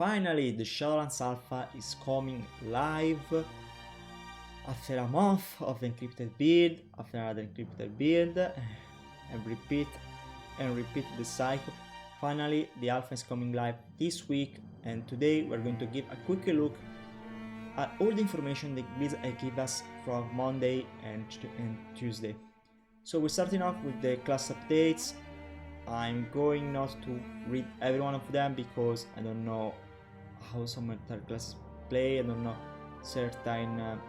Finally, the Shadowlands Alpha is coming live after a month of encrypted build, after another encrypted build, and repeat the cycle. Finally, the Alpha is coming live this week, and today we're going to give a quick look at all the information that Blizzard gave us from Monday and Tuesday. So we're starting off with the class updates. I'm going not to read every one of them because I don't know how some other classes play. I don't know certain and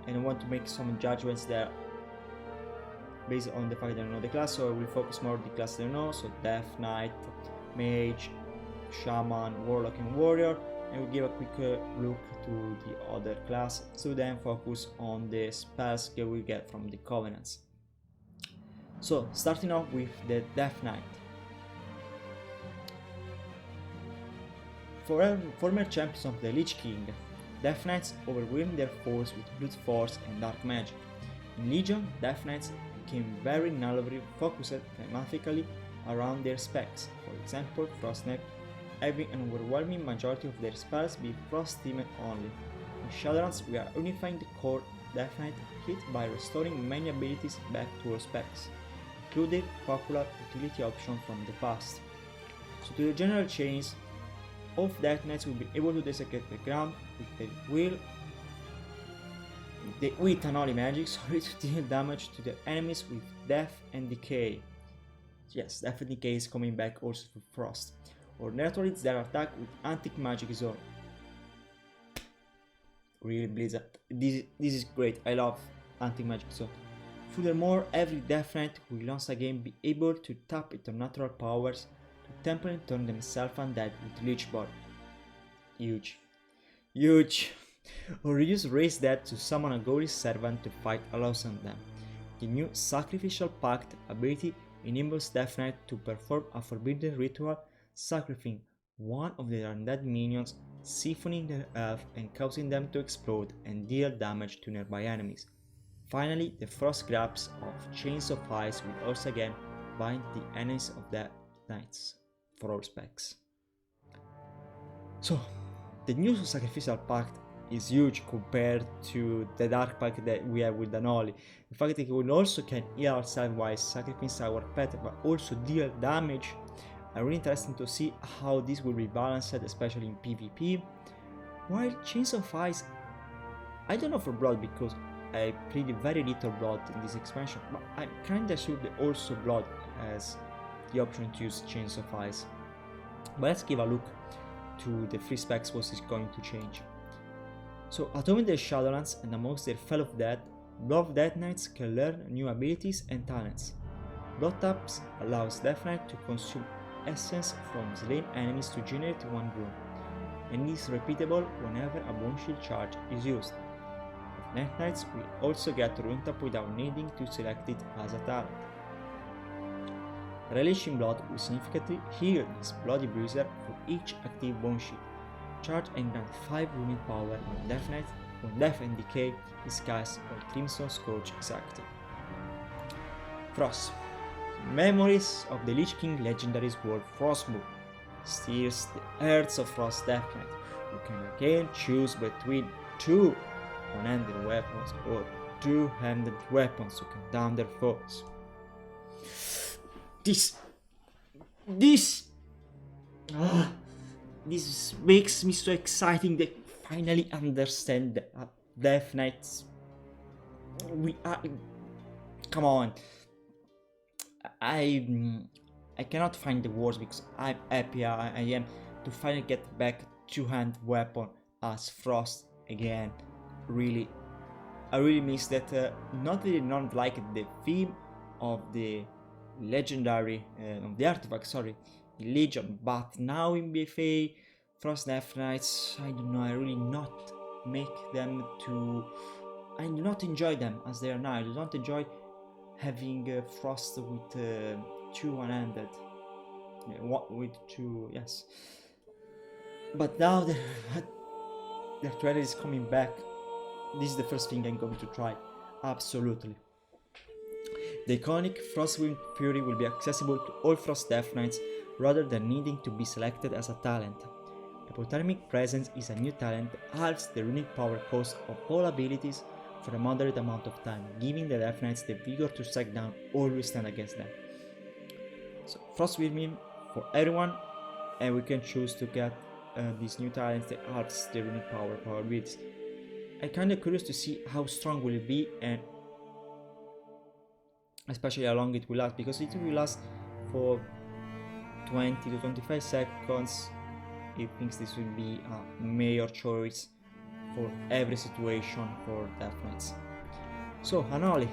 I want to make some judgments there based on the fact that I don't know the class, so I will focus more on the class that I know, so Death Knight, Mage, Shaman, Warlock and Warrior, and we'll give a quick look to the other class, to then focus on the spells that we get from the Covenants. So, starting off with the Death Knight. For former champions of the Lich King, Death Knights overwhelmed their foes with brute force and dark magic. In Legion, Death Knights became very narrowly focused thematically around their specs. For example, Frost Knight having an overwhelming majority of their spells be Frost themed only. In Shadowlands, we are unifying the core Death Knight kit by restoring many abilities back to all specs, including popular utility options from the past. So to the general change, all Death Knights will be able to desecrate the ground with Unholy magic, to deal damage to the enemies with death and decay. Yes, death and decay is coming back also to Frost. Or neutralize their attack with anti-magic zone. Really, Blizzard, this is great. I love anti-magic zone. Furthermore, every Death Knight will once again be able to tap into natural powers to temporarily turn themselves undead with Lich Ball. Huge. Or use Raise Dead to summon a Gory Servant to fight alongside them. The new Sacrificial Pact ability enables Death Knight to perform a forbidden ritual, sacrificing one of their undead minions, siphoning their health and causing them to explode and deal damage to nearby enemies. Finally, the Frost Grasp of Chains of Ice will also again bind the enemies of the Knights for all specs. So, the new Sacrificial Pact is huge compared to the Dark Pact that we have with Danoli. The fact that we also can heal ourselves while sacrificing our pet, but also deal damage, are really interesting to see how this will be balanced, especially in PvP. While Chains of Ice, I don't know for Blood because I played very little Blood in this expansion, but I'm kinda sure that also Blood has the option to use Chains of Ice. But let's give a look to the free specs what is going to change. So, atomic the Shadowlands and amongst their fellow dead, Blood Death Knights can learn new abilities and talents. Blood Taps allows Death Knight to consume essence from slain enemies to generate one rune, and is repeatable whenever a Bone Shield charge is used. Death Knights will also get Rune Tap without needing to select it as a talent. Relish in Blood will significantly heal his Bloody Bruiser for each active Bone Shield charge and grant 5 runic power when Death and Decay is cast or Crimson Scourge is active. Frost. Memories of the Lich King legendary sword Frostmourne steers the Hearts of Frost Death Knight, who can again choose between 2 one-handed weapons or 2-handed weapons to cut down their foes. This makes me so exciting that finally understand that Death Knights. Come on. I cannot find the words because I'm happy I am to finally get back two-hand weapon as Frost again. Really, I really miss that. Not really not like the theme of the legendary of the artifact, sorry, in Legion, but now in BFA, Frost Death Knights, I don't know, I really not make them to. I do not enjoy them as they are now. I do not enjoy having Frost with 2 one-handed, with 2, yes. But now their trailer is coming back. This is the first thing I'm going to try, absolutely. The iconic Frostwind Fury will be accessible to all Frost Death Knights rather than needing to be selected as a talent. Hypothermic Presence is a new talent that halves the runic power cost of all abilities for a moderate amount of time, giving the Death Knights the vigor to strike down or withstand against them. So Frost Wyrming for everyone, and we can choose to get these new talents that halves the runic power abilities. I'm kinda curious to see how strong will it be, and especially how long it will last, because it will last for 20 to 25 seconds. He thinks this will be a major choice for every situation for Death Knights. So, Anoli.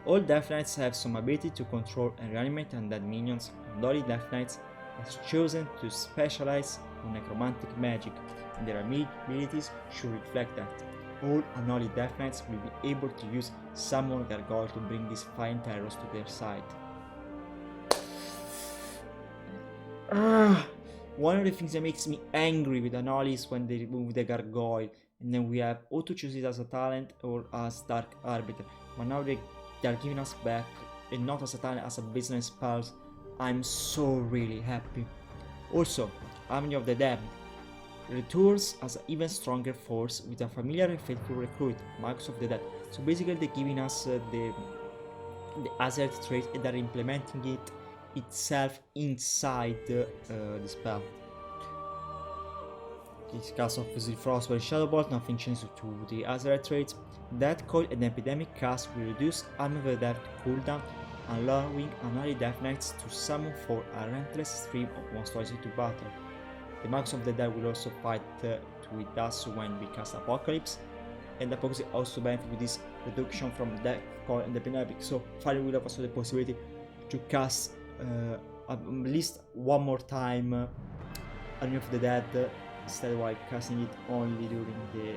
All Death Knights have some ability to control and reanimate undead minions, and Holy Death Knights has chosen to specialize in necromantic magic, and their abilities should reflect that. All Anoli Death Knights will be able to use Summon Gargoyle to bring these fine terrors to their side. One of the things that makes me angry with Anoli is when they remove the Gargoyle, and then we have or to choose it as a talent or as Dark Arbiter. But now they are giving us back, and not as a talent, as a baseline spells. I'm so really happy. Also, Army of the Damned returns as an even stronger force with a familiar and faithful recruit, Marks of the Dead. So basically they're giving us the Azert trait, and they're implementing it itself inside the spell. This cast obviously Frostbite Shadowbolt, nothing changes to the Azert traits. That Coil and Epidemic cast will reduce Army of the Dead cooldown, allowing Anoli Death Knights to summon for a relentless stream of monsters to battle. The Marks of the Dead will also fight with us when we cast Apocalypse, and Apocalypse also benefit with this reduction from Death Coil and Epidemic, so finally we'll have also the possibility to cast at least one more time Army of the Dead, instead of like casting it only during the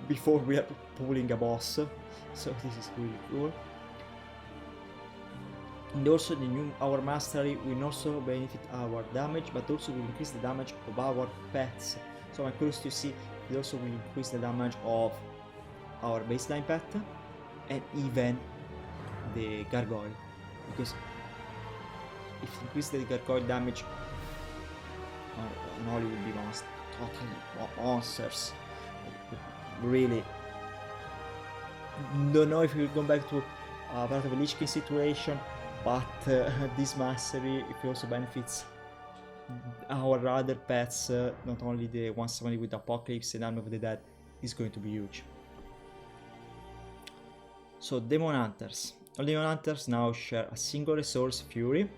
before we are pulling a boss, so this is really cool. And also the new Our Mastery will also benefit our damage, but also will increase the damage of our pets. So I'm curious to see it also will increase the damage of our baseline pet and even the Gargoyle, because if you increase the Gargoyle damage, Anoli will be totally monsters. Really don't know if we'll go back to part of a Lich King situation, but this mastery, if it also benefits our other pets, not only the ones summoned with Apocalypse and Army of the Dead, is going to be huge. So Demon Hunters. All Demon Hunters now share a single resource, Fury,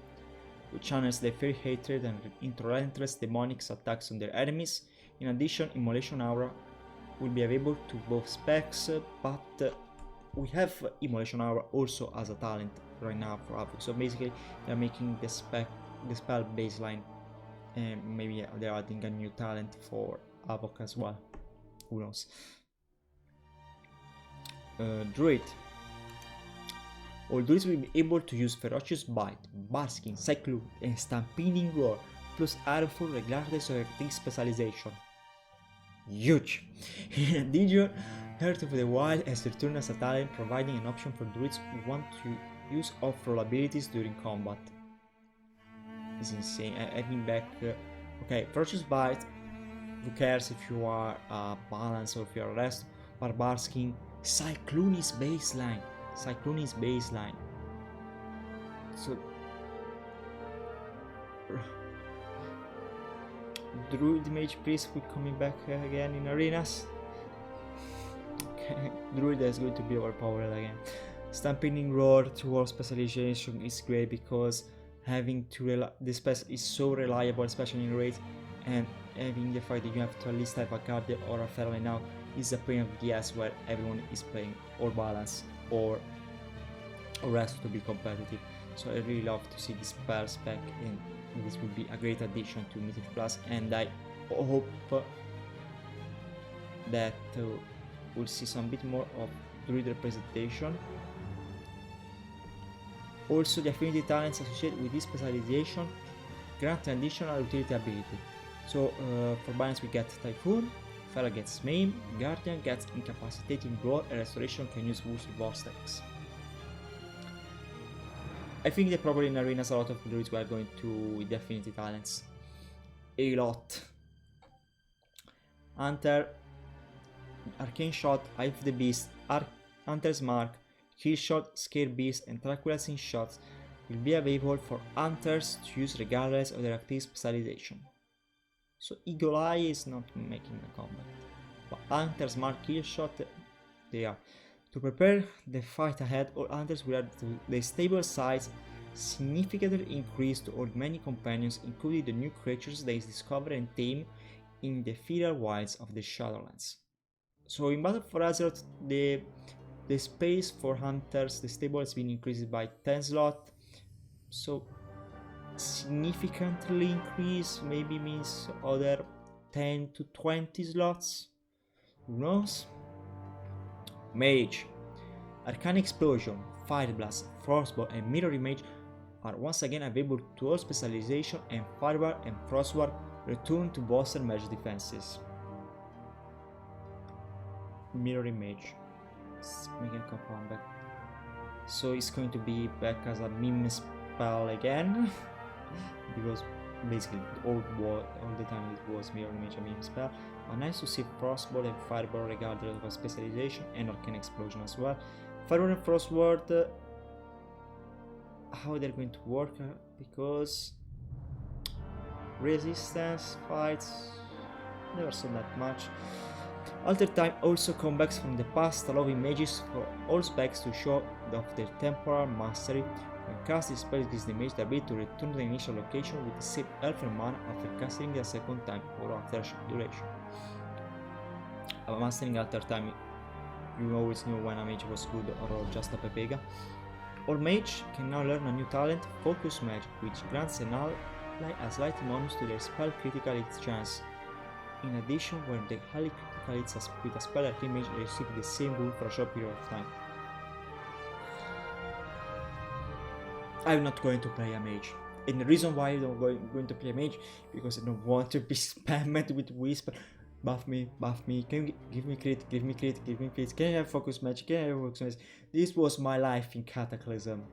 which channels their fairy hatred and into relentless demonic attacks on their enemies. In addition, Immolation Aura will be available to both specs, but we have Immolation Aura also as a talent right now for Havoc. So basically they're making the spell baseline, and maybe they're adding a new talent for Havoc as well. Who knows? Druid. All druids will be able to use Ferocious Bite, Basking, Cyclone, and Stampeding Roar, plus Armful regardless of their specialization. Huge! In addition, Heart of the Wild has returned as a talent, providing an option for druids who want to use off-roll abilities during combat. It's insane. Having back... okay, Ferocious Bite, who cares if you are Balance or if you are Rest, Barbasking, Cyclone is baseline. Cyclone is baseline. So... Druid Mage Priest will coming back again in arenas. Okay, Druid is going to be overpowered again. Stampeding Roar towards specialization is great because having to this spell is so reliable, especially in raids, and having the fact that you have to at least have a Guardian or a Feral now is a pain of the ass where everyone is playing or Balance or Rest to be competitive. So I really love to see this spell spec, and this will be a great addition to Mythic Plus, and I hope that we'll see some bit more of druid representation. Also, the affinity talents associated with this specialization grant an additional utility ability. So for balance we get Typhoon, Feral gets Maim, Guardian gets Incapacitating Roar, and Restoration can use Woozy Vortex. I think that probably in arenas a lot of druids were going to with the affinity talents. A lot. Hunter, Arcane Shot, Eye of the Beast, Hunter's Mark, Kill Shot, Scare Beast, and Tranquilizing Shots will be available for hunters to use regardless of their active specialization. So Eagle Eye is not making a comeback, but Hunter's Mark, Kill Shot, they are. To prepare the fight ahead, all hunters will add the stable size significantly increased to all many companions, including the new creatures they discover and tame in the ethereal wilds of the Shadowlands. So in Battle for Azeroth, the space for hunters, the stable has been increased by 10 slots, so significantly increased, maybe means other 10 to 20 slots, who knows? Mage, Arcane Explosion, Fire Blast, Frostbolt and Mirror Image are once again available to all specialization, and Fireball and Frostward return to bolster mage defenses. Mirror Image, it's making a comeback, so it's going to be back as a meme spell again because basically all the time it was Mirror Image a meme spell. But nice to see Frostbolt and Fireball regardless of specialization, and Arcane Explosion as well. Fireball and Frostward, how they're going to work, because resistance fights never saw that much. Alter Time also comebacks from the past, allowing mages for all specs to show off their temporal mastery. When cast, this spell gives the mage the ability to return to the initial location with the same health and mana after casting it a second time for a third duration. Mastering Alter Time, you always knew when a mage was good or just a pepega. All mage can now learn a new talent, Focus Magic, which grants an ally a slight bonus to their spell critical hit chance. In addition, when they highly critical hits with a spell, Arcane Mage receive the same rule for a short period of time. I'm not going to play a mage. And the reason why I'm not going to play a mage, because I don't want to be spammed with Whisper. Buff me, can you give me crit, give me crit, give me crit, can I have Focus Magic, can I have Focus Magic? This was my life in Cataclysm.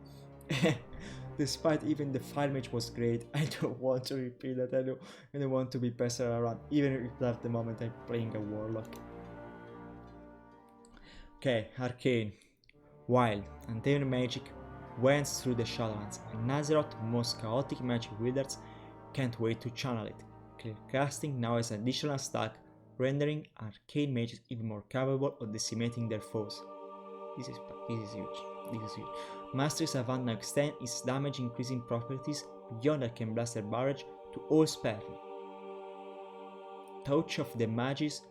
Despite even the Fire Mage was great, I don't want to repeat that, I don't want to be passed around, even if at the moment I'm playing a Warlock. Okay, Arcane. Wild, Untamed Magic wends through the Shadowlands, and Azeroth's most chaotic magic wizards can't wait to channel it. Clear casting now has an additional stack, rendering arcane mages even more capable of decimating their foes. This is huge. Mastery Savant now extends its damage increasing properties beyond Arcane Blaster Barrage to all spells. Touch of the Mages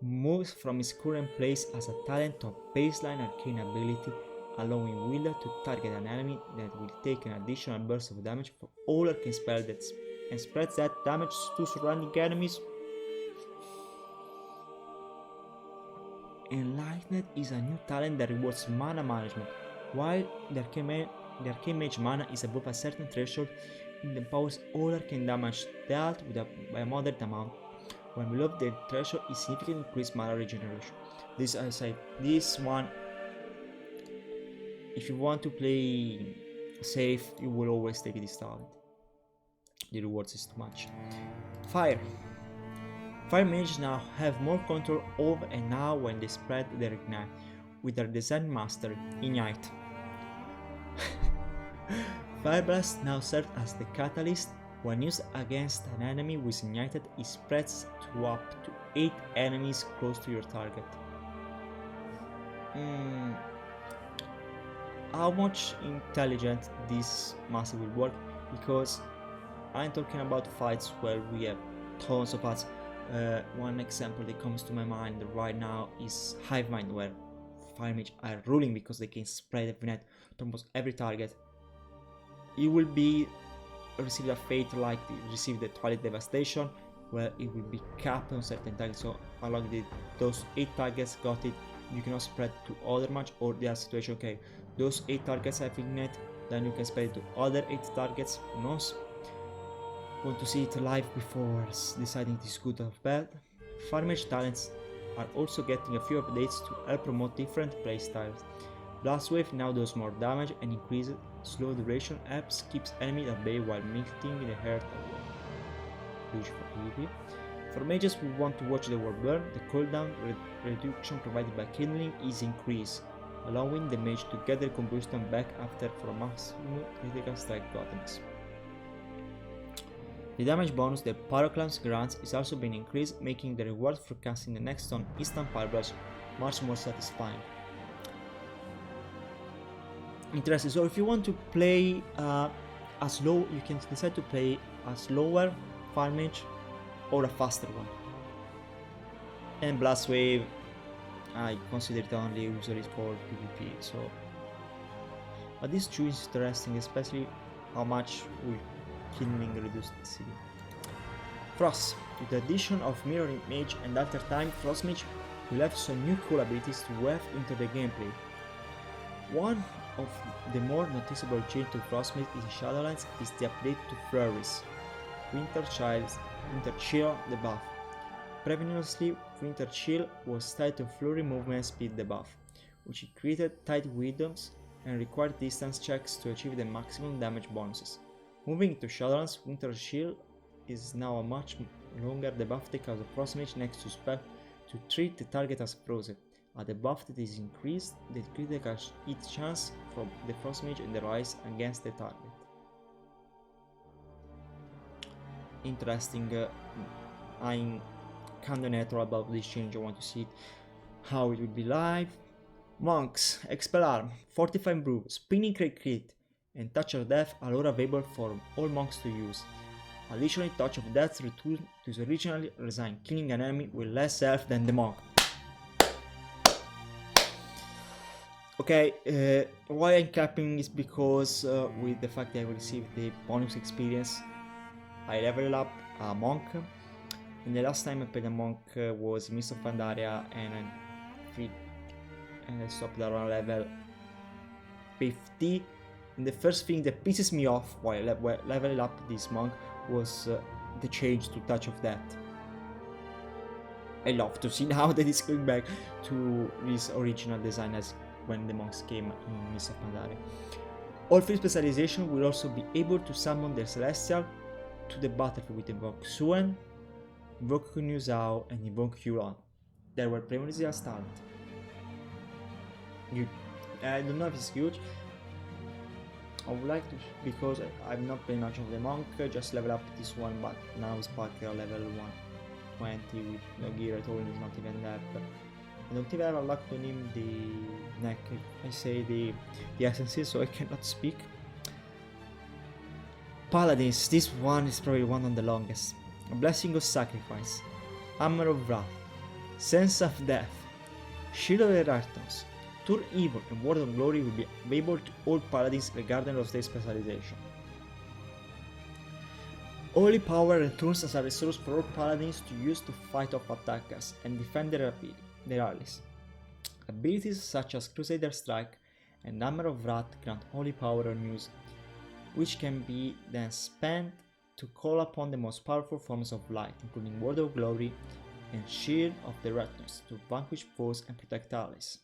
moves from its current place as a talent to a baseline arcane ability, allowing Wielder to target an enemy that will take an additional burst of damage for all arcane spells and spreads that damage to surrounding enemies. Enlightened is a new talent that rewards mana management. While the Arcane Mage mana is above a certain threshold, it empowers all arcane damage dealt by a moderate amount. When below the threshold, it significantly increases mana regeneration. This one, if you want to play safe, you will always take this talent. The rewards is too much. Fire. Fire mages now have more control over and now when they spread their ignite with their design mastery, Ignite. Fire Blast now serves as the catalyst. When used against an enemy with Ignited, it spreads to up to 8 enemies close to your target. How much intelligent this mastery will work, because I'm talking about fights where we have tons of paths. One example that comes to my mind right now is Hivemind, where Fire Mage are ruling because they can spread Ignite to almost every target. It will be receive a fate like receive the Twilight Devastation, where it will be capped on certain targets. So along those 8 targets got it, you cannot spread to other match, or the situation, okay, those 8 targets have Ignite, then you can spread it to other 8 targets. Who knows? Want to see it live before deciding it is good or bad. Fire Mage talents are also getting a few updates to help promote different playstyles. Blast Wave now does more damage and increases slow duration, helps keeps enemies at bay while meeting the heart away. Huge for PvP. For mages who want to watch the world burn, the cooldown reduction provided by kindling is increased, allowing the mage to get their combustion back after for maximum critical strike goddess. The damage bonus that Pyroclams grants is also being increased, making the reward for casting the next on instant Pyroblast much more satisfying. Interesting. So if you want to play a slow, you can decide to play a slower fire mage or a faster one. And Blast Wave, I consider it only usually for PvP. So, but this two is interesting, especially how much will kindling reduce the CD. Frost. With the addition of Mirroring Mage and Alter Time, Frost Mage will have some new cool abilities to weave into the gameplay. One of the more noticeable change to Frost Mage in Shadowlands is the update to Flurries, Winter Chill debuff. Previously, Winter Chill was tied to Flurry movement speed debuff, which created tight windows and required distance checks to achieve the maximum damage bonuses. Moving to Shadowlands, Winter Chill is now a much longer debuff that causes Frost Mage next to spell to treat the target as frozen. A debuff that is increased the critical hit chance from the Frost Mage and the rise against the target. Interesting. I'm kinda neutral about this change. I want to see how it will be live. Monks, Expel Arm, Fortify Brew, Spinning Crit, and Touch of Death are all available for all monks to use. Additionally, Touch of Death returns to its original design, killing an enemy with less health than the monk. Okay, why I'm capping is because with the fact that I received the bonus experience, I leveled up a monk, and the last time I played a monk was Mist of Pandaria, and I stopped around level 50. And the first thing that pisses me off while leveling up this monk was the change to Touch of Death. I love to see now that it's going back to his original design as when the monks came in Mist of Pandaria. All 3 specializations will also be able to summon their Celestial to the battlefield with Invoke Suen, Invoke Kunyu Zhao, and Invoke Huron. They were previously as talent. I don't know if it's huge. I would like to, because I'm not playing much of the monk, just level up this one, but now it's Parker level 120 with no gear at all, he's not even that. I don't think I have unlocked on him the neck, I say the essences, so I cannot speak. Paladins, this one is probably one of the longest. A Blessing of Sacrifice, Hammer of Wrath, Sense of Death, Shield of the Ratons, Turn Evil, and Word of Glory will be available to all paladins regardless of their specialization. Holy Power returns as a resource for all paladins to use to fight off attackers and defend their allies. Abilities such as Crusader Strike and Hammer of Wrath grant Holy Power on use, which can be then spent to call upon the most powerful forms of light, including Word of Glory and Shield of the Ratons, to vanquish foes and protect allies.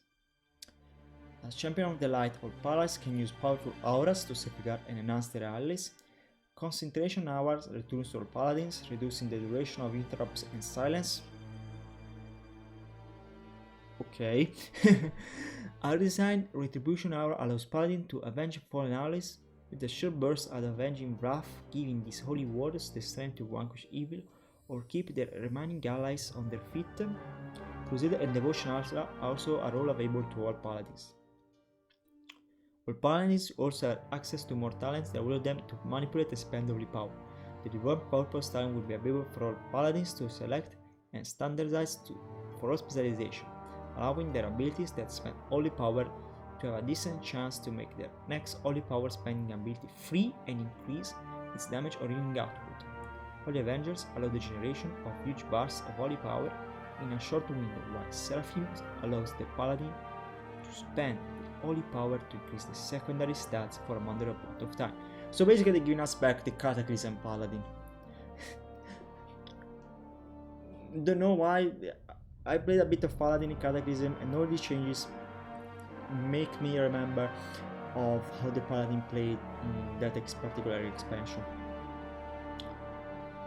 As Champion of the Light, all paladins can use powerful auras to safeguard and enhance their allies. Concentration Hours returns to all paladins, reducing the duration of interrupts and silence. Okay. Our design Retribution Hour allows paladins to avenge fallen allies with a short burst of avenging wrath, giving these holy warriors the strength to vanquish evil or keep their remaining allies on their feet. Crusader and Devotion also are all available to all paladins. All paladins also have access to more talents that allow them to manipulate and spend holy power. The Reborn Purpose talent will be available for all paladins to select and standardize for all specialization, allowing their abilities that spend holy power to have a decent chance to make their next holy power spending ability free and increase its damage or healing output. Holy Avengers allow the generation of huge bars of holy power in a short window, while Seraphim allows the paladin to spend holy power to increase the secondary stats for a moderate amount of time. So basically giving us back the Cataclysm Paladin. Don't know why, I played a bit of Paladin in Cataclysm and all these changes make me remember of how the Paladin played in that particular expansion.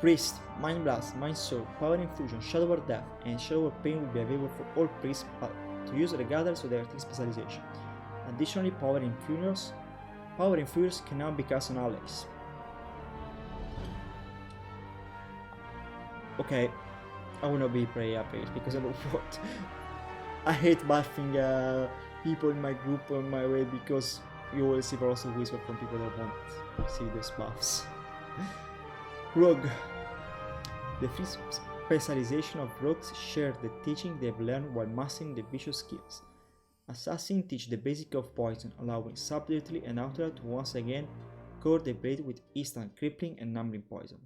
Priest, Mind Blast, Mind Sword, Power Infusion, Shadow of Death, and Shadow of Pain will be available for all priests but to use regardless of their team specialization. Additionally, Power Infusers can now be cast on allies. Okay, I will not be pretty happy because I don't want. I hate buffing people in my group on my way because you always see lots of whisper from people that want to see those buffs. Rogue. The free specialization of rogues share the teaching they've learned while mastering the vicious skills. Assassin teach the basic of poison, allowing subtly and outright to once again core the blade with instant crippling and numbing poison.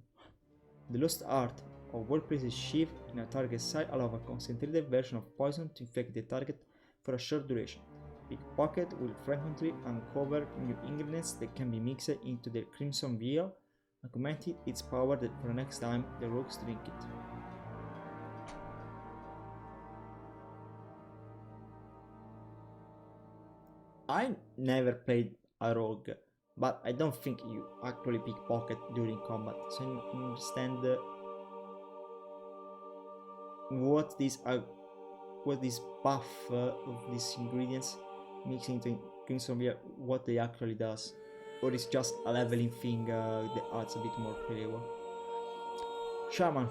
The lost art of Workplace's sheath in a target side allow a concentrated version of poison to infect the target for a short duration. Pickpocket will frequently uncover new ingredients that can be mixed into the Crimson Vial, augmenting its power for the next time the rogues drink it. I never played a rogue, but I don't think you actually pickpocket during combat, so I understand what this buff of these ingredients mixing into Crimson Beer, what they actually does, or it's just a leveling thing that adds a bit more flavor. Shaman.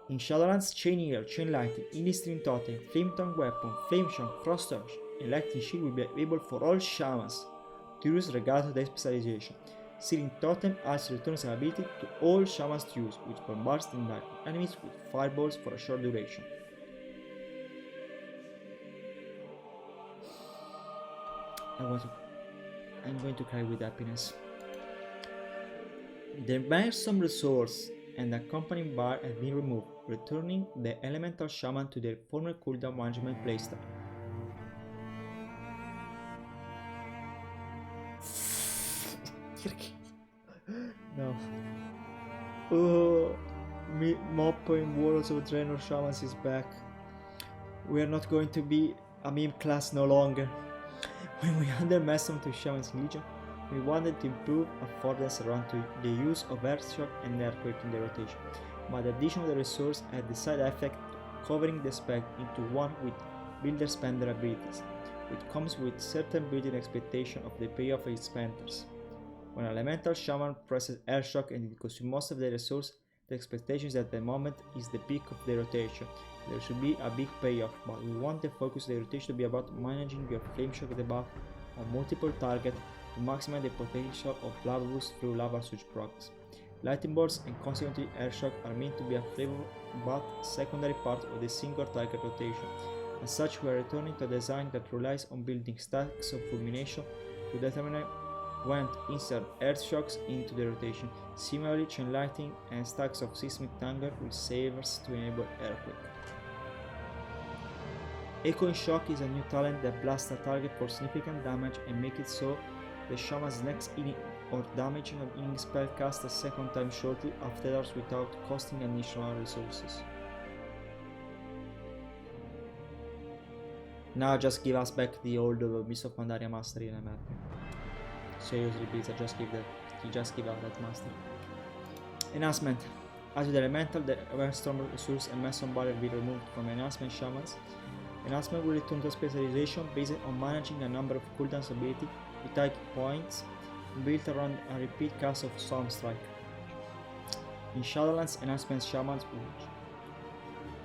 In Shadowlands, Chain Eagle, Chain Lightning, Industry Totem, Flame Tongue Weapon, Flame Shock, Frost Touch, and Lightning Shield will be available for all Shamans to use regardless of their specialization. Searing Totem also returns an ability to all Shamans to use, which bombards the enemies with fireballs for a short duration. I'm going to cry with happiness. The Maelstrom resource and the accompanying bar have been removed, returning the Elemental Shaman to their former cooldown management playstyle. No. Oh, Moppo in Warlords of Draenor Shamans is back. We are not going to be a meme class no longer. When we added Maelstrom to Shaman's Legion, we wanted to improve affordance around to the use of Earthshock and Earthquake in the rotation, but the addition of the resource had the side effect covering the spec into one with builder-spender abilities, which comes with certain built-in expectation of the payoff of its spenders. When Elemental Shaman presses Earthshock and it consumes most of the resource, the expectation is that the moment is the peak of the rotation. There should be a big payoff, but we want the focus of the rotation to be about managing your Flame Shock debuff on multiple targets to maximize the potential of Lava Boost through Lava Surge procs. Lightning Bolts and consequently Airshock are meant to be a flavor but secondary part of the single target rotation. As such, we are returning to a design that relies on building stacks of fulmination to determine when to insert Earthshocks into the rotation. Similarly, Chain Lightning and stacks of Seismic Thunder will save us to enable Earthquake. Echoing Shock is a new talent that blasts a target for significant damage and makes it so the Shaman's next healing or damaging of healing spell cast a second time shortly afterwards without costing additional resources. Now just give us back the old Beast of Pandaria Mastery and I'm happy. Seriously, please, just give out that mastery. Enhancement. As with the Elemental, the Windstorm resource and Mason Barrier will be removed from Enhancement Shamans. Enhancement will return to specialization based on managing a number of cooldowns ability with high points built around a repeat cast of Stormstrike. In Shadowlands, Enhancement Shamans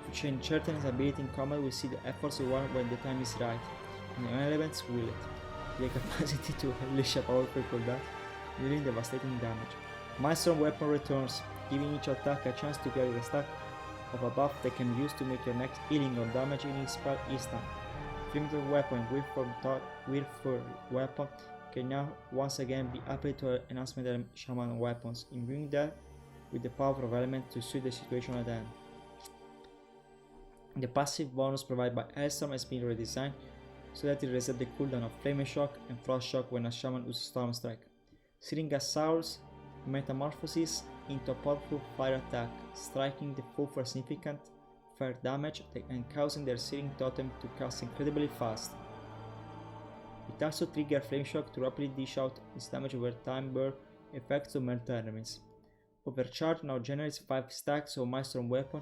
which enchantment ability in combat will see the efforts of one when the time is right, and elements will it. The capacity to unleash a powerful cooldown, dealing devastating damage. Maelstrom Weapon returns, giving each attack a chance to carry the stack of a buff that can be used to make your next healing or damaging spell instant. Primitive Weapon, Willful Weapon can now once again be applied to enhancement shaman weapons, imbuing them with the power of element to suit the situation at hand. The passive bonus provided by Hellstorm has been redesigned so that it resets the cooldown of Flame Shock and Frost Shock when a shaman uses Stormstrike, sealing a Saurus metamorphosis into a powerful fire attack, striking the foe for significant fire damage and causing their searing totem to cast incredibly fast. It also triggers Flame Shock to rapidly dish out its damage over time burn effects to melt enemies. Overcharge now generates 5 stacks of Milestone Weapon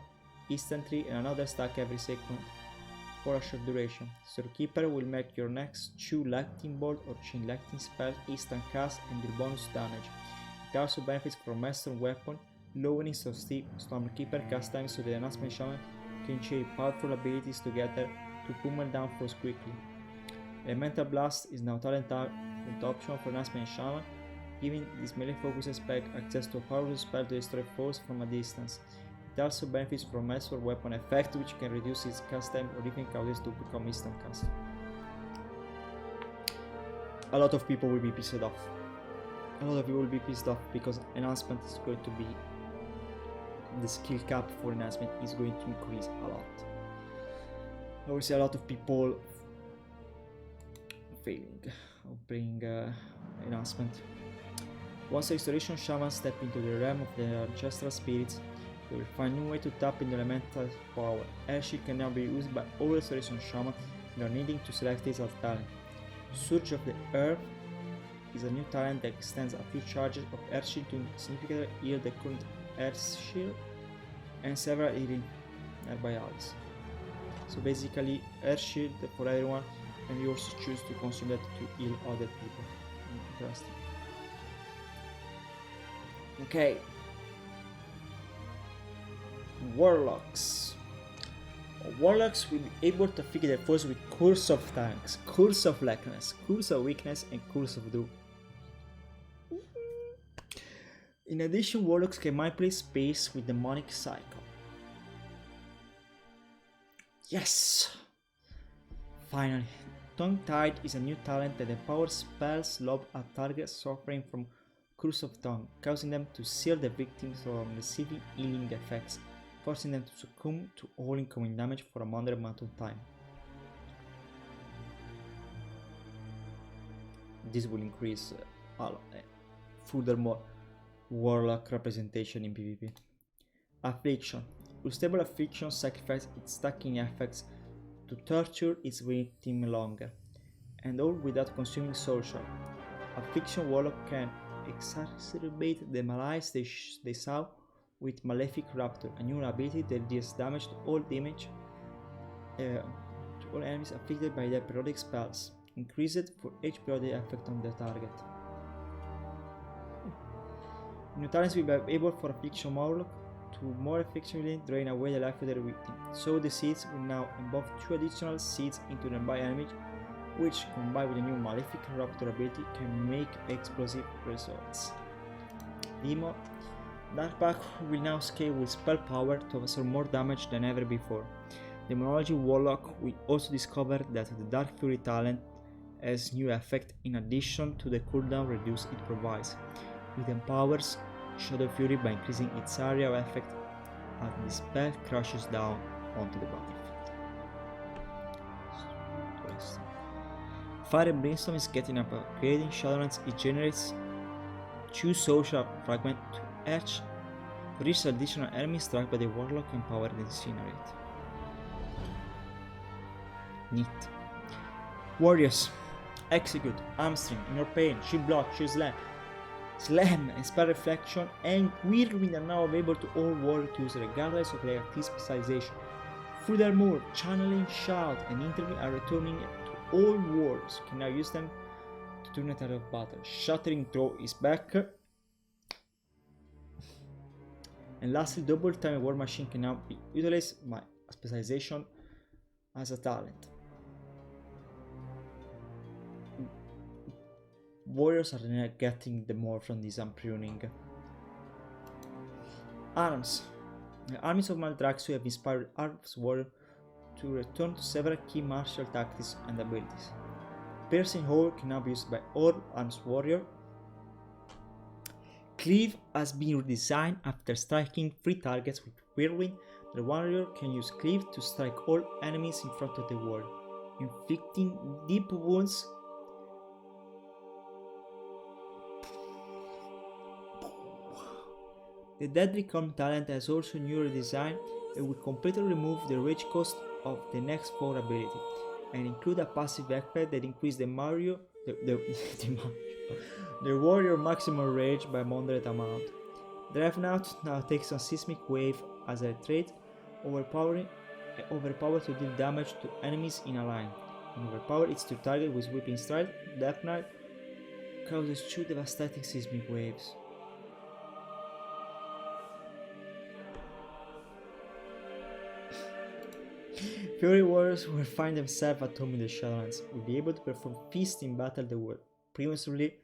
instantly and another stack every second for a short duration. Storekeeper will make your next 2 Lightning Bolt or Chain Lightning spell instant cast and deal bonus damage. It also benefits from Milestone Weapon, lowering Stormkeeper cast time so the Enhancement Shaman can chain powerful abilities together to pummel down foes quickly. Elemental Blast is now talent option for Enhancement Shaman, giving this melee focused spec access to a powerful spell to destroy foes from a distance. It also benefits from Master Weapon effect, which can reduce its cast time or even cause it to become instant cast. A lot of people will be pissed off. Because enhancement is going to be... the skill cap for enhancement is going to increase a lot. I will see a lot of people failing of bringing enhancement. Once the Restoration Shaman step into the realm of the ancestral spirits, they will find a new way to tap into elemental power. Airshield can now be used by all Restoration Shaman without needing to select it as talent. Surge of the Earth is a new talent that extends a few charges of Airshield to significantly heal the current Airshield and several healing nearby allies. So basically, Airshield for everyone, and you also choose to consume that to heal other people. Interesting. Okay. Warlocks. Warlocks will be able to afflict their foes with Curse of Thanks, Curse of Lackness, Curse of Weakness, and Curse of Doom. In addition, Warlocks can manipulate space with Demonic Cycle. Yes! Finally, Tongue-Tied is a new talent that empowers spells lobbed at targets suffering from Curse of Tongue, causing them to seal the victims from receiving healing effects, forcing them to succumb to all incoming damage for a moderate amount of time. This will increase furthermore Warlock representation in PvP. Affliction. Unstable Affliction sacrifices its stacking effects to torture its victim longer, and all without consuming social. Affliction Warlock can exacerbate the malaise they saw with Malefic Raptor, a new ability that deals damage to all enemies afflicted by their periodic spells, increased for each periodic effect on the target. New talents will be able for Affliction Warlock to more effectively drain away the life of their victim. So the seeds will now involve 2 additional seeds into nearby enemies, which combined with the new Malefic Raptor ability can make explosive results. Demo. Darkpack will now scale with spell power to absorb more damage than ever before. Demonology Warlock will also discover that the Dark Fury talent has new effect in addition to the cooldown reduce it provides. It empowers Shadow Fury by increasing its area of effect as the spell crashes down onto the battlefield. Fire and Brimstone is getting up upgrading Shadowlands. It generates 2 social fragments to each for each additional enemy struck by the Warlock empowered Incinerate. Neat. Warriors. Execute, Hamstring, In Your Pain, Shield Block, Shield Slam, and Spell Reflection, and Whirlwind are now available to all warriors to use regardless of their active specialization. Furthermore, Channeling, Shout, and Intervene are returning to all warriors. You can now use them to turn it out of battle. Shattering Throw is back. And lastly, Double Time War Machine can now be utilized by specialization as a talent. Warriors are now getting the more from this pruning. Arms. The armies of Maldraxxu have inspired Arms Warrior to return to several key martial tactics and abilities. Piercing Hole can now be used by all Arms Warrior. Cleave has been redesigned after striking 3 targets with Whirlwind. The warrior can use Cleave to strike all enemies in front of the warrior, inflicting deep wounds. The Deadly Calm talent has also new redesign and will completely remove the rage cost of the next 4 ability, and include a passive effect that increases the warrior maximum rage by a moderate amount. Dreadnought now takes on Seismic Wave as a trait, overpowered to deal damage to enemies in a line. When overpowered, it's to target with Whipping Strike. Dreadnought causes 2 devastating Seismic Waves. Fury Warriors will find themselves at home in the Shadowlands, will be able to perform feasts in battle that were previously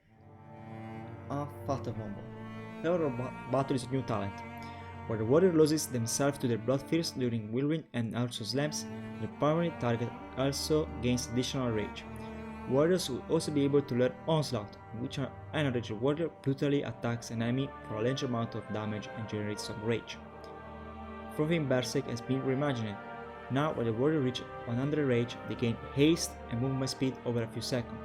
unfathomable. However, battle is a new talent, where the warrior loses themselves to their bloodthirst during whirlwind and also slams. The primary target also gains additional rage. Warriors will also be able to learn Onslaught, in which an enraged warrior brutally attacks an enemy for a large amount of damage and generates some rage. Proving Berserk has been reimagined. Now, when the warrior reaches 100 rage, they gain haste and movement speed over a few seconds.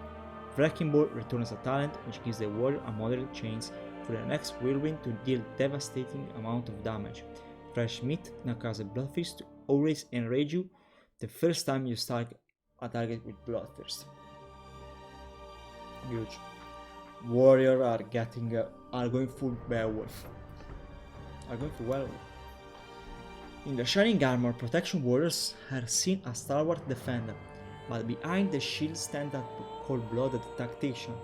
Wrecking Ball returns a talent which gives the warrior a moderate chance for the next whirlwind to deal devastating amount of damage. Fresh Meat now causes Bloodthirst to always enrage you the first time you strike a target with Bloodthirst. Huge. Warrior are going full Beowulf. Are going full Werewolf. In the Shining Armor, Protection Warriors are seen as stalwart defender, but behind the shield stand a cold-blooded tactician.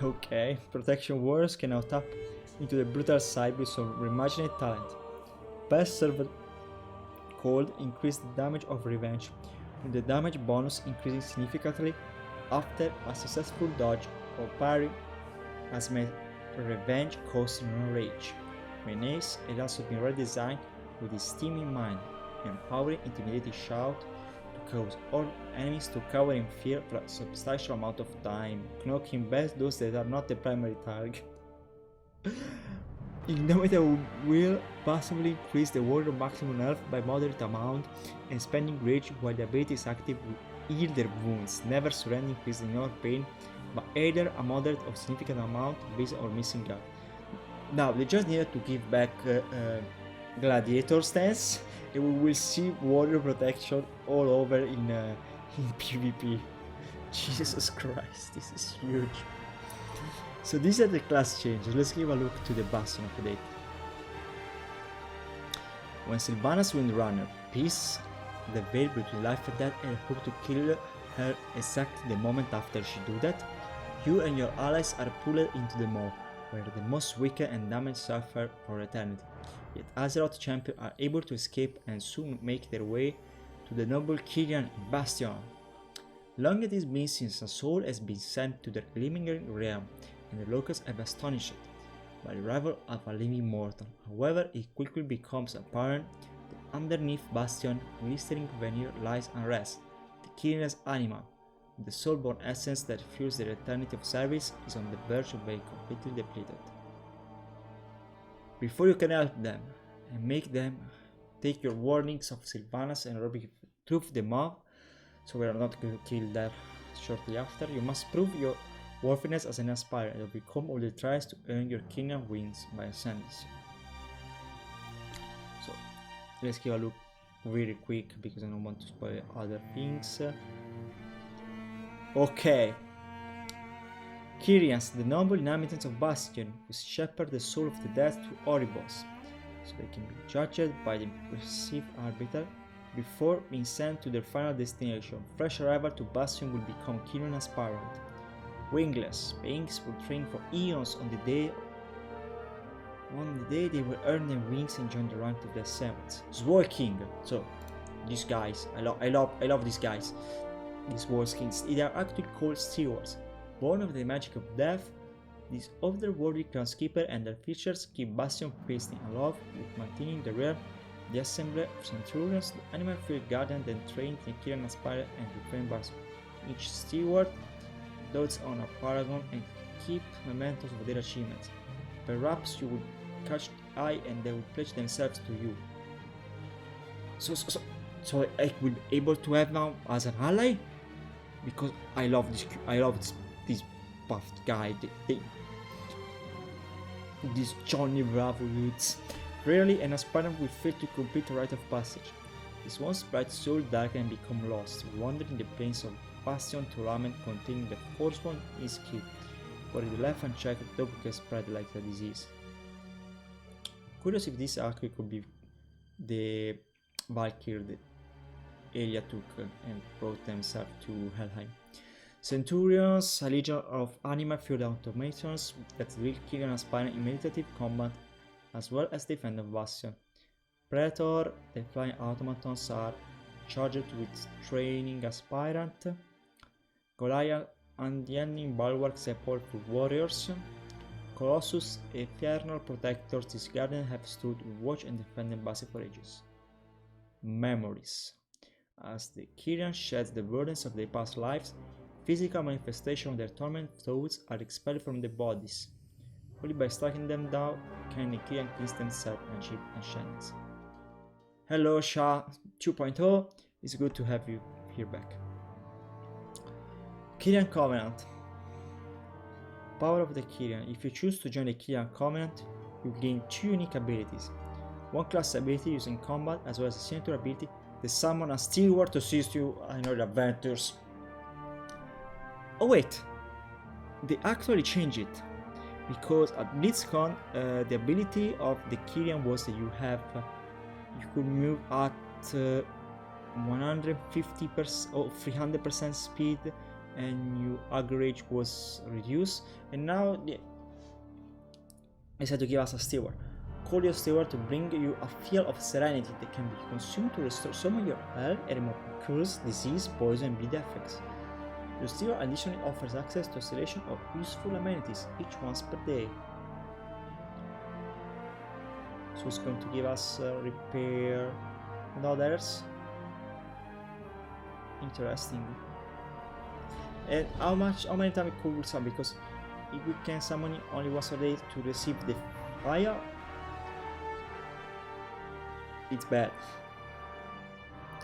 Okay, Protection Warriors can now tap into the brutal side with some reimagined talent. Best Servant Cold increase the damage of revenge, with the damage bonus increasing significantly after a successful dodge or parry, as may revenge cost no rage. Menace has also been redesigned with this theme in mind, empowering Intimidating Shout to cause all enemies to cower in fear for a substantial amount of time, knocking back those that are not the primary target. Indomitable will passively increase the warrior maximum health by moderate amount, and spending rage while the ability is active will heal their wounds, never surrendering increasing your pain, but either a moderate or significant amount based on missing guard. Now they just needed to give back gladiator stance, and we will see warrior protection all over in PvP. Jesus Christ, this is huge. So these are the class changes. Let's give a look to the Bastion update. When Sylvanas Windrunner pierces the veil between life and death and hope to kill her exactly the moment after she do that, you and your allies are pulled into the maw, where the most wicked and damaged suffer for eternity. Yet Azeroth champions are able to escape and soon make their way to the noble Kyrian in Bastion. Long it has been since a soul has been sent to the glimmering realm, and the locals have astonished by the arrival of a living mortal. However, it quickly becomes apparent that underneath Bastion, glistering veneer lies unrest. The Kyrian's animal, the soulborn essence that fuels their eternity of service, is on the verge of being completely depleted. Before you can help them and make them take your warnings of Sylvanas and Robbie prove them up, so we are not going to kill there shortly after, you must prove your worthiness as an aspirant and overcome all the trials to earn your kingdom wins by ascendancy. So let's give a look really quick because I don't want to spoil other things. Okay. Kyrians, the noble inhabitants of Bastion, who shepherd the soul of the dead to Oribos, so they can be judged by the perceived arbiter before being sent to their final destination. Fresh arrival to Bastion will become Kyrian aspirant. Wingless beings will train for eons on the day they will earn their wings and join the rank of the Assembled. Sword King. So these guys, I love these guys. These Sword Kings. They are actually called stewards. Born of the magic of death, these otherworldly groundskeeper and their features keep Bastion pasting alive with maintaining the realm. The Assembly of Centurions, the animal field guardian, then trained in Kyrian aspire and defend Bastion. Each steward dotes on a paragon and keep mementos of their achievements. Perhaps you would catch the eye and they would pledge themselves to you. So I will be able to have now as an ally? Because I love this buffed guy. This Johnny Bravo youths. Rarely an aspirant will fail to complete a rite of passage. His once bright soul darken and become lost, wandering the plains of Bastion to lament containing the Forsworn in his keep. For the left unchecked, the dog can spread like the disease. Curious if this actually could be the Valkyrie that Elia took and brought themselves to Helheim. Centurions, a legion of animal fueled automatons that will kill and aspire in meditative combat as well as defend the bastion. Predator, the flying automatons are charged with training aspirant. Goliath, unending bulwarks and powerful warriors. Colossus, eternal protectors, these guardians have stood watch and defend the base for ages. Memories. As the Kyrian sheds the burdens of their past lives, physical manifestations of their torment thoughts are expelled from their bodies. Only by striking them down can the Kyrian cleanse themselves and achieve ascendance. Hello Sha 2.0, it's good to have you here back. Kyrian Covenant. Power of the Kyrian. If you choose to join the Kyrian Covenant, you gain 2 unique abilities. One class ability used in combat as well as a signature ability that summon a steward to assist you in your adventures. Oh wait, they actually changed it, because at BlitzCon the ability of the Kyrian was that you could move at 150% or 300% speed, and your average was reduced. And now they decided to give us a steward. Call your steward to bring you a feel of serenity that can be consumed to restore some of your health and remove curse, disease, poison, and bleed effects. The steward additionally offers access to a selection of useful amenities, each once per day. So it's going to give us repair and others. Interesting. And how many times it could summon? Because if we can summon it only once a day to receive the fire, it's bad.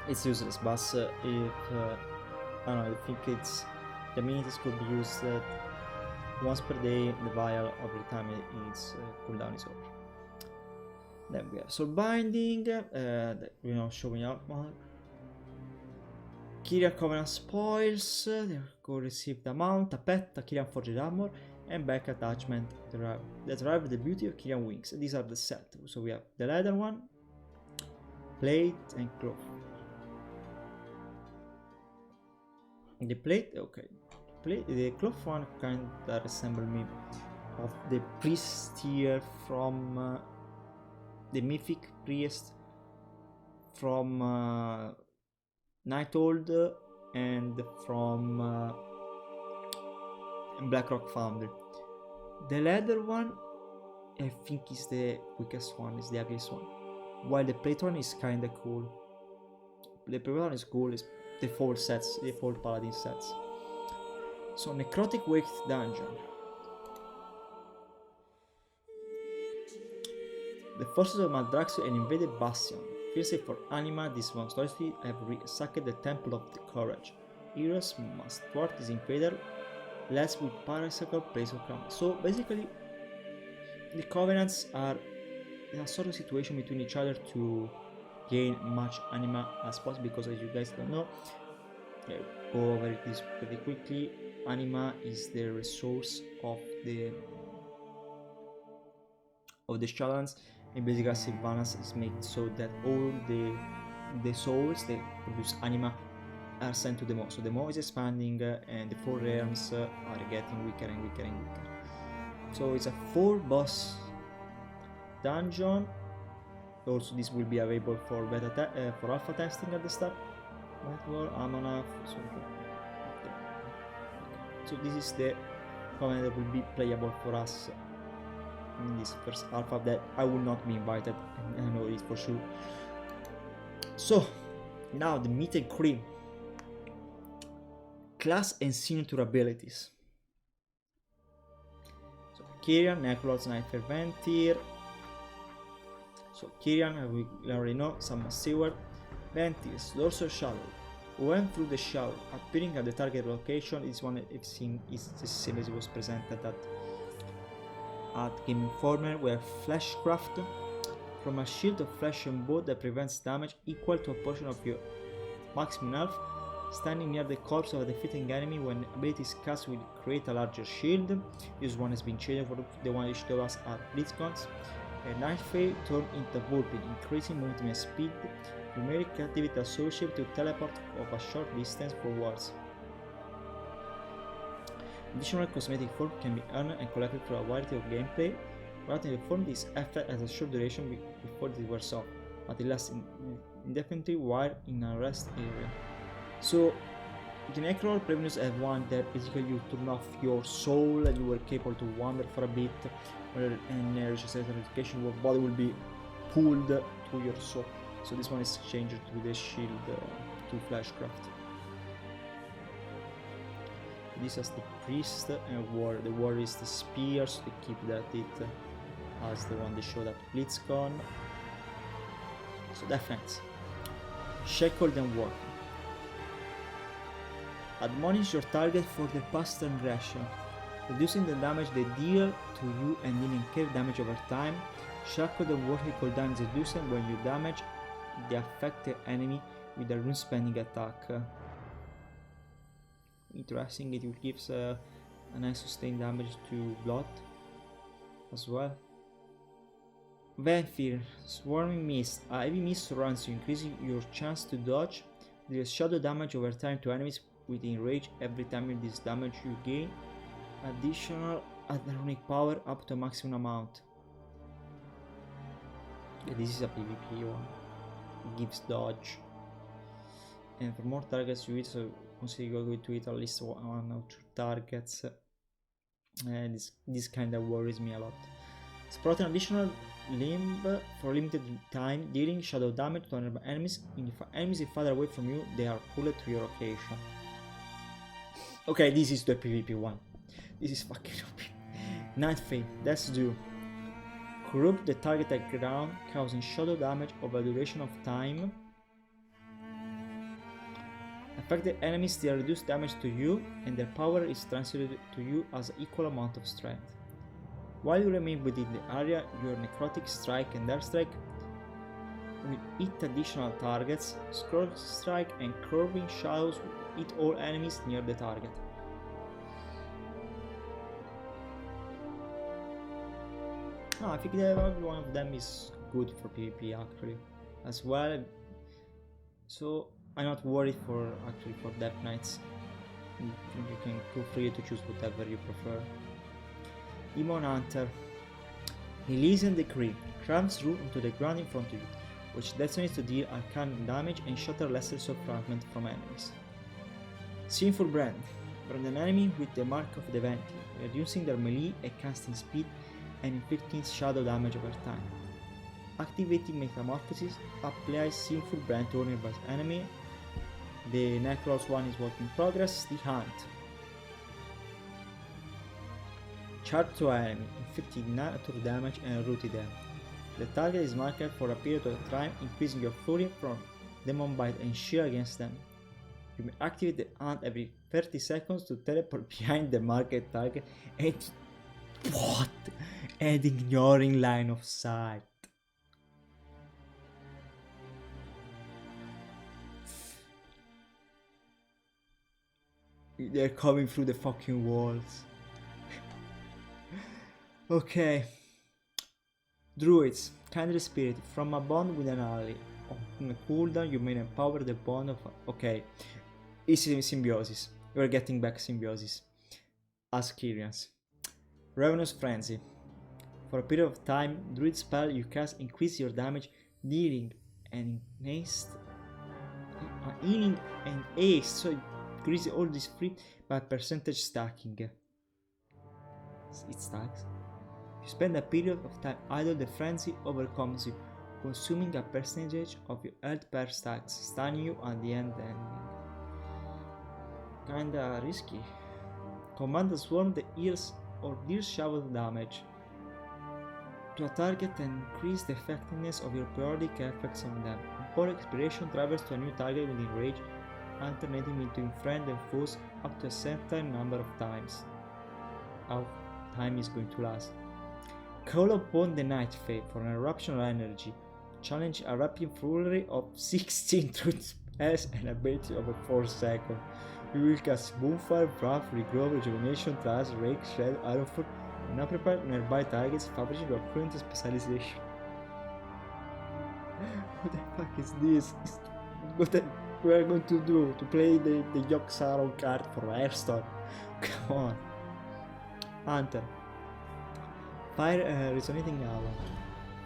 It's useless. But if I don't know, I think it's the amenities could be used once per day. The vial every time its cooldown is over. Then we have Soul Binding, that we're not showing up more. Kyrian Covenant Spoils, they go receive the mount, a pet, a Kyrian Forged Armor, and back attachment that derive the beauty of Kyrian Wings. These are the set. So we have the leather one, plate, and cloth. The plate, okay. The cloth one kinda resemble me of the priest here from the mythic priest from Nighthold and from Blackrock Foundry. The leather one I think is the quickest one, is the ugliest one, while the plate one is kinda cool. The plate one is cool, is the full sets, the full paladin sets. So Necrotic Wake Dungeon. The forces of Maldraxxus and invaded Bastion. Fiercely for Anima, these monstrosities have sacked the Temple of the Courage. Heroes must thwart this invader, lest with parasitical place of crown. So basically, the Covenants are in a sort of situation between each other to gain much Anima as possible, because as you guys don't know, go over this pretty quickly. Anima is the resource of the Shadowlands, and basically Sylvanas is made so that all the souls that produce Anima are sent to the Maw. So the Maw is expanding and the 4 realms are getting weaker and weaker and weaker. So it's a 4 boss dungeon. Also this will be available for beta for alpha testing at the start. So this is the covenant that will be playable for us in this first alpha that I will not be invited, I know it for sure. So now the meat and cream. Class and signature abilities. So Kyrian, Necrolord's Night Ferventir. So Kyrian, we already know, Summon Steward. Ventis, Dorsal Shadow. Went through the shadow, appearing at the target location is one I've seen is the same as it was presented at Game Informer, where Fleshcraft from a shield of flesh and bone that prevents damage equal to a portion of your maximum health. Standing near the corpse of a defeating enemy when ability is cast will create a larger shield. This one has been changed for the one each of us at BlitzCons. A Night Fae turn into Vulpin, increasing movement speed, numeric activity associated to teleport of a short distance forwards. Additional cosmetic form can be earned and collected through a variety of gameplay. Granting the form, this effect has a short duration before it wears off, but it lasts indefinitely while in a rest area. So, the Necrol Prevenus have one that basically you turn off your soul and you were capable to wander for a bit, and reach a certain education, your body will be pulled to your soul. So this one is changed to the shield to Fleshcraft. This has the priest and war. The war is the spears to keep that it as the one they showed at BlitzCon. So defense. Shackled and working. Admonish your target for the past transgression, reducing the damage they deal to you and dealing care damage over time. Shackled and working cooldown is reduced when you damage the affected enemy with a rune spending attack. Interesting, it gives a nice sustained damage to blood as well. Venthyr, Swarming Mist. A heavy mist surrounds you, increasing your chance to dodge. There is shadow damage over time to enemies within range. Every time you this damage you gain additional runic power up to a maximum amount. Yeah, this is a PvP one. It gives dodge. And for more targets you hit, so consider you go to hit at least one or two targets. And this kind of worries me a lot. Sprout an additional limb for limited time, dealing shadow damage to enemies. If enemies are farther away from you, they are pulled to your location. Okay, this is the PvP one. This is fucking OP. Night Fae, Death's Due. Corrupt the target at ground, causing shadow damage over the duration of time. Affected enemies deal reduced damage to you, and their power is transferred to you as an equal amount of strength. While you remain within the area, your Necrotic Strike and Dark Strike will hit additional targets. Scroll Strike and Curving Shadows will hit all enemies near the target. I think that one of them is good for PvP actually as well. So I'm not worried for Death Knights. You can feel free to choose whatever you prefer. Demon Hunter. Release and Decree. Crams root into the ground in front of you, which detonates to deal arcane damage and shatter lesser soul fragment from enemies. Sinful Brand. Brand an enemy with the mark of the Venthyr, reducing their melee and casting speed and inflicting shadow damage over time. Activating Metamorphosis applies Sinful Brand to nearby enemy. The Necros one is work in progress. The Hunt. Charge to enemy, inflicting natural damage and rooted them. The target is marked for a period of time, increasing your fury from Demon Bite and Shear against them. You may activate the Hunt every 30 seconds to teleport behind the marked target and ignoring line of sight. They're coming through the fucking walls. Okay. Druids. Kindred Spirit. From a bond with an ally. On a cooldown you may empower the bond of... Okay. Easy Symbiosis. We're getting back Symbiosis. Askerians. Ravenous Frenzy. For a period of time, Druid spell you cast increase your damage, dealing and healing and haste, so it increases all this free by percentage stacking. It stacks. If you spend a period of time idle, the frenzy overcomes you, consuming a percentage of your health per stacks, stunning you at the end ending. Kinda risky. Command a swarm that heals or deals shovel damage to a target and increase the effectiveness of your periodic effects on them. Upon expiration, travels to a new target within range, alternating between friend and foes up to a certain number of times. How time is going to last. Call upon the Night Fae for an eruption of energy. Challenge a rapid flurry of 16 has an ability of a 4 seconds. You will cast Bonfire, Wrath, Regrow, Rejuvenation, Trance, Rake, Shred, Ironfoot, and amplify nearby targets, fabricating your current specialization. What the fuck is this? What we are going to do? To play the Yogg-Saron card for Hearthstone? Come on. Hunter. Fire Resonating Arrow.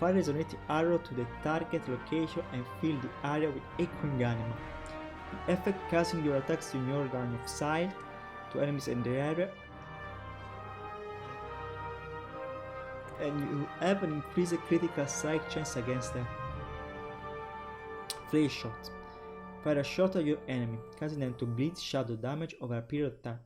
Fire Resonating Arrow to the target location and fill the area with Echoing Anima. The effect casting your attacks in your line of sight to enemies in the area, and you have an increased critical strike chance against them. Flare Shot. Fire a shot at your enemy, causing them to bleed shadow damage over a period of time.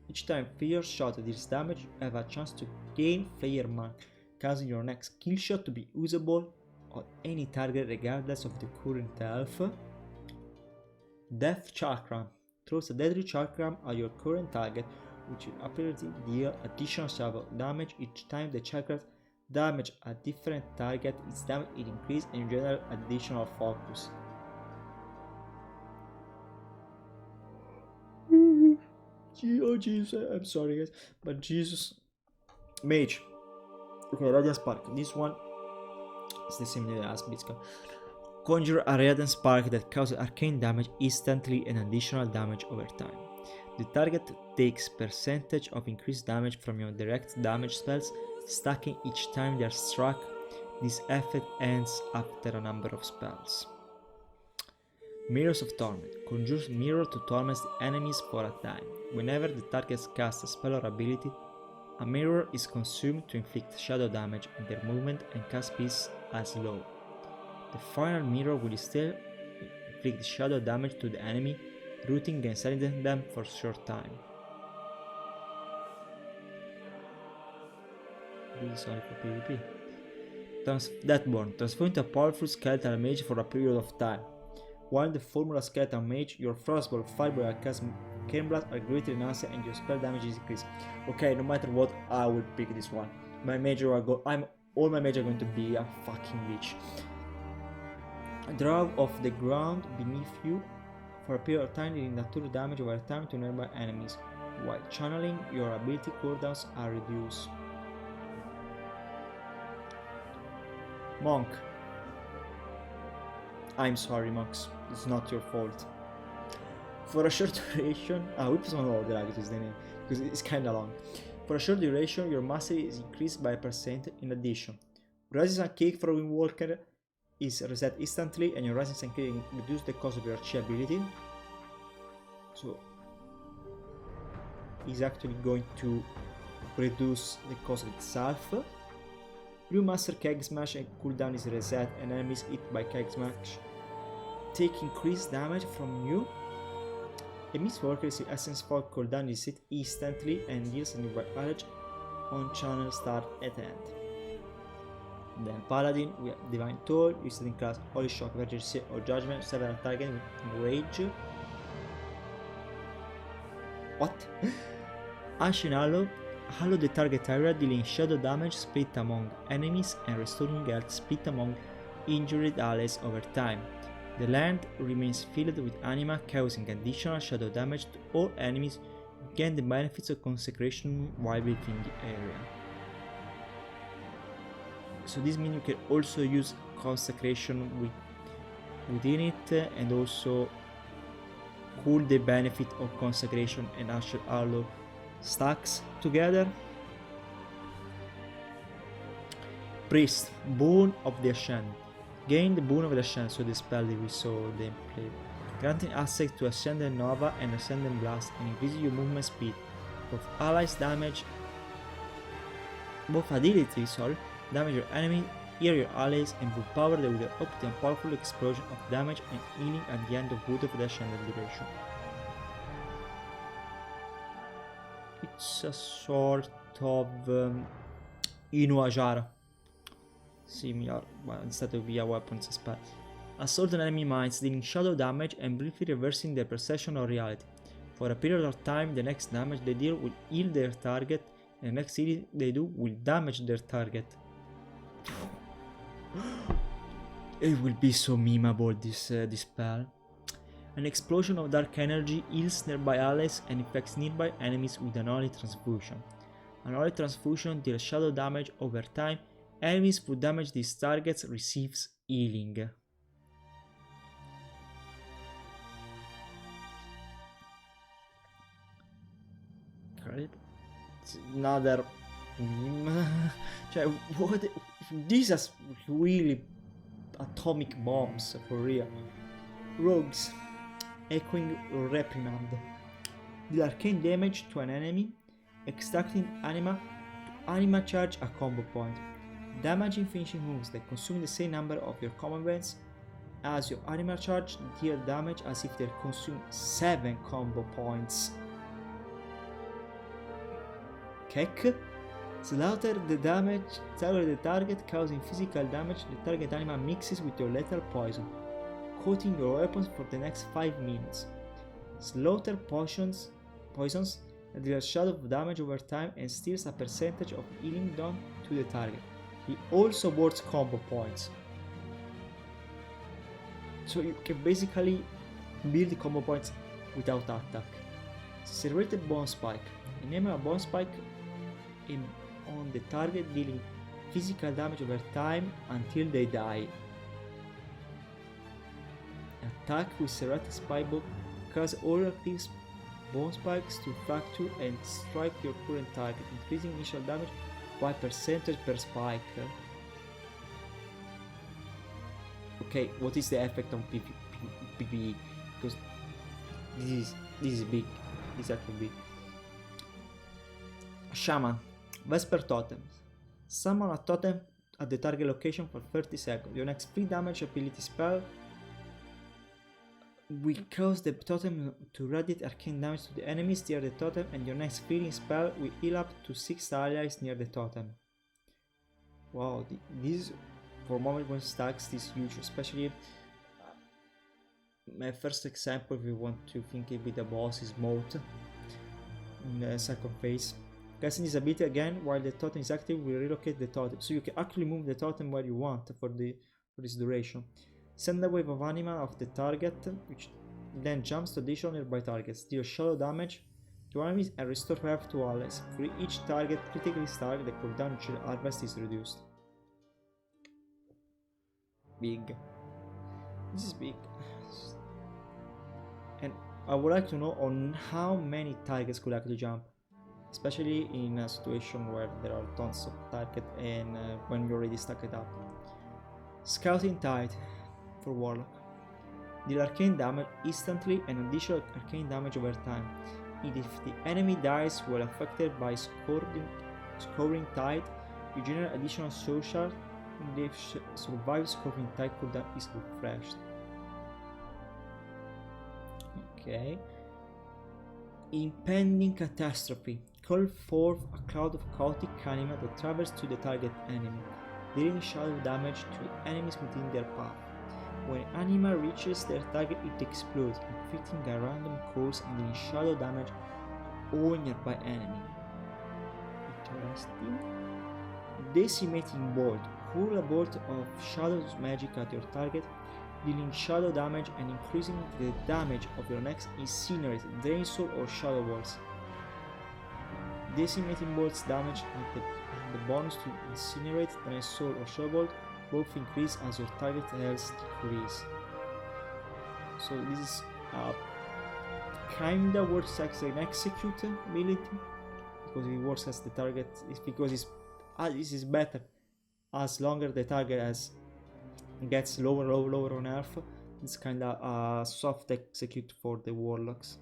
Each time Flare Shot deals damage, you have a chance to gain Flare Mark, causing your next kill shot to be usable on any target regardless of the current health. Death Chakram. Throws a deadly chakram at your current target, which will apparently deal additional shadow damage each time the chakra damage a different target. Its damage is increased and you generate additional focus. Oh Jesus, I'm sorry guys, but Jesus. Mage. Okay, Radiant Spark. This one is the same as Blitzcrank. Conjure a Radiant Spark that causes arcane damage instantly and additional damage over time. The target takes percentage of increased damage from your direct damage spells, stacking each time they are struck. This effect ends after a number of spells. Mirrors of Torment. Conjures mirror to torment the enemies for a time. Whenever the target casts a spell or ability, a mirror is consumed to inflict shadow damage on their movement and cast speed as low. The final mirror will still inflict shadow damage to the enemy, rooting and silencing them for a short time. This is only for PvP. Deathborn. Transform into a powerful skeletal mage for a period of time. While the formula skeletal mage, your frostball, fireball, and cast cane blast are greatly enhanced and your spell damage is increased. Okay, no matter what, I will pick this one. My major will go. All my major are going to be a fucking leech. Draw off the ground beneath you for a period of time, dealing natural damage over time to nearby enemies. While channeling, your ability cooldowns are reduced. Monk. I'm sorry, monks. It's not your fault. For a short duration, Whips on All Drag is the name, because it's kinda long. For a short duration, your mastery is increased by a percent. In addition, Resistance Cake for Windwalker is reset instantly, and your Resistance Cake reduces the cost of your chi ability. So, he's actually going to reduce the cost of itself. Blue Master Keg Smash and cooldown is reset, and enemies hit by Keg Smash take increased damage from you. A Mistwalker's Essence Fog cooldown is set instantly and deals a nearby damage on channel start at end. Then Paladin, we have Divine Toll, you set in class Holy Shock, Vergency or Judgment, several targets with Rage. What? Ancient Hallow. Hallow the target area, dealing shadow damage split among enemies and restoring health split among injured allies over time. The land remains filled with anima, causing additional shadow damage to all enemies who gain the benefits of consecration while within the area. So this means you can also use consecration within it, and also cool the benefit of consecration and Ancient Hallow stacks together. Priest, Boon of the Ascend. Gain the Boon of the Ascend, so the spell that we saw them play. Granting access to Ascendant Nova and Ascendant Blast and increasing your movement speed. Both allies damage. Both ability, damage your enemy, heal your allies, and both power that will up to a powerful explosion of damage and healing at the end of Boon of the Ascendant duration. It's a sort of Inuajara. Similar, but instead of via weapons spell. Assault on enemy minds, dealing shadow damage and briefly reversing their perception of reality. For a period of time, the next damage they deal will heal their target, and the next healing they do will damage their target. It will be so memeable, this spell. An explosion of dark energy heals nearby allies and infects nearby enemies with an holy transfusion. An holy transfusion deals shadow damage over time. Enemies who damage these targets receives healing. It's another what, these are really atomic bombs for real. Rogues, echoing reprimand. Deal arcane damage to an enemy, extracting anima to anima charge a combo point. Damaging finishing moves that consume the same number of your common events as your anima charge deal damage as if they consume 7 combo points. Keck. Slaughter the target, causing physical damage. The target anima mixes with your lethal poison, coating your weapons for the next 5 minutes. Slaughter poisons that deal shadow damage over time and steals a percentage of healing done to the target. He also awards combo points. So you can basically build combo points without attack. Serrated Bone Spike. Enable a Bone Spike on the target, dealing physical damage over time until they die. Attack with Serrated Spikeball causes all active bone spikes to fracture and strike your current target, increasing initial damage by percentage per spike. Okay, what is the effect on PvE? Because this is big. This is actually big. Shaman. Vesper Totem. Summon a totem at the target location for 30 seconds. Your next free damage ability spell will cause the totem to radiate arcane damage to the enemies near the totem, and your next healing spell will heal up to 6 allies near the totem. Wow, this for moment when stacks this huge, especially my first example if you want to think it with the boss is Moat in the second phase. Casting this ability again while the totem is active will relocate the totem, so you can actually move the totem where you want for this duration. Send a wave of anima of the target, which then jumps to additional nearby targets, deal shadow damage to enemies and restore health to allies. For each target critically struck, the cooldown chill harvest is reduced. Big. This is big. And I would like to know on how many targets could actually jump, especially in a situation where there are tons of targets and when you already stack it up. Scouting Tide for Warlock. Deal arcane damage instantly and additional arcane damage over time. And if the enemy dies while affected by Scoring Tide, you generate additional soul shards, and if survives Scoring Tide cooldown is refreshed. Okay. Impending Catastrophe. Call forth a cloud of chaotic anima that travels to the target enemy, dealing shadow damage to enemies within their path. When anima reaches their target, it explodes, inflicting a random course and dealing shadow damage all nearby enemy. Interesting. Decimating Bolt. Hurl a bolt of shadow's magic at your target, dealing shadow damage and increasing the damage of your next Incinerate, Drain Soul or Shadow Balls. Decimating Bolt's damage and the bonus to Incinerate, Drain Soul or Shadow Bolt both increase as your target health decrease. So this is kinda works as an execute ability, because it works as the target, because this is better as longer the target gets lower on health. It's kinda a soft execute for the warlocks.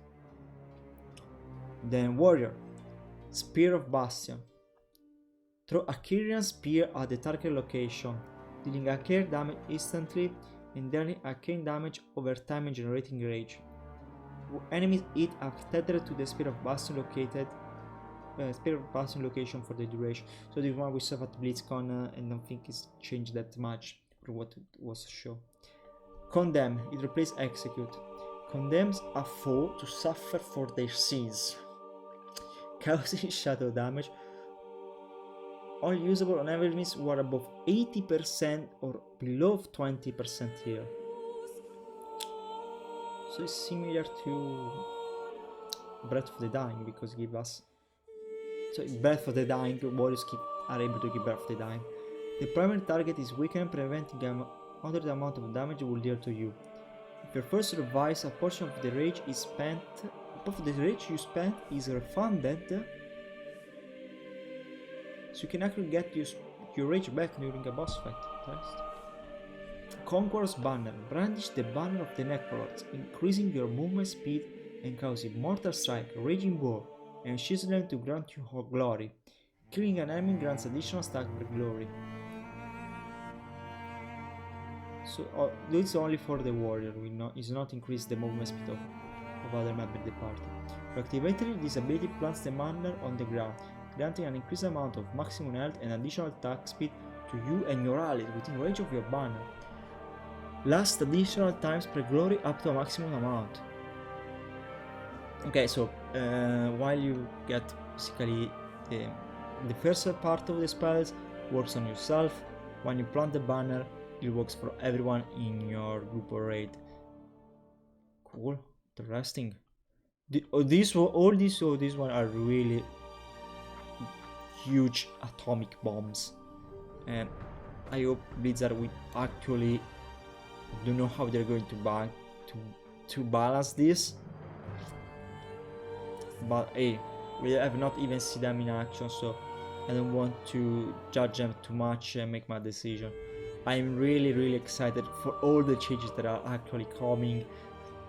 Then Warrior. Spear of Bastion. Throw a Kyrian spear at the target location, dealing arcane damage instantly and dealing arcane damage over time and generating rage. Enemies hit are tethered to the Spear of Bastion location for the duration. So the one we saw at BlizzCon and don't think it's changed that much for what it was shown. Condemn. It replaces Execute. Condemns a foe to suffer for their sins, causing shadow damage. All usable on enemies who are above 80% or below 20% heal. So it's similar to Breath of the Dying because give us. So in Breath of the Dying, warriors are able to give Breath of the Dying. The primary target is weakened, preventing a moderate amount of damage will deal to you. If your first survives, a portion of the rage is spent. Of the rage you spent is refunded, so you can actually get your rage back during a boss fight. Conqueror's Banner. Brandish the banner of the Necrolords, increasing your movement speed and causing Mortal Strike, Raging War, and Chisel to grant you glory. Killing an enemy grants additional stack per glory. So this is only for the warrior, is not increase the movement speed of other members of the party. Reactivating this ability plants the banner on the ground, granting an increased amount of maximum health and additional attack speed to you and your allies within range of your banner. Last additional times per glory up to a maximum amount. Okay, so while you get basically the first part of the spells works on yourself, when you plant the banner it works for everyone in your group or raid. Cool, interesting. All these one are really huge atomic bombs, and I hope Blizzard will actually don't know how they're going to balance this, but hey, we have not even seen them in action, so I don't want to judge them too much and make my decision. I'm really excited for all the changes that are actually coming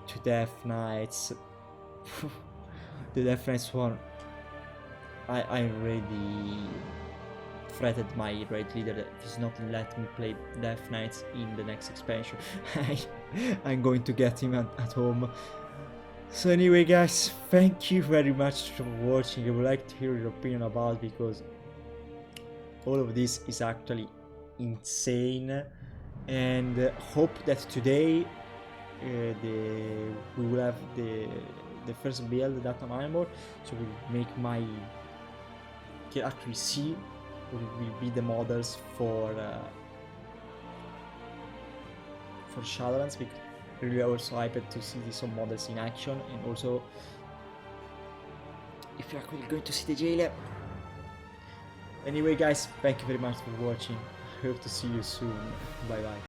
to Death Knights. The Death Knights one, I already threatened my raid leader that he's not letting me play Death Knights in the next expansion. I'm going to get him at home. So anyway guys, thank you very much for watching. I would like to hear your opinion about it, because all of this is actually insane, and hope that today we will have the first build data minor, so we'll make my can actually see what will be the models for Shadowlands, because really I was hyped to see some models in action, and also if you're actually going to see the jailer. Anyway guys, thank you very much for watching. I hope to see you soon. Bye bye.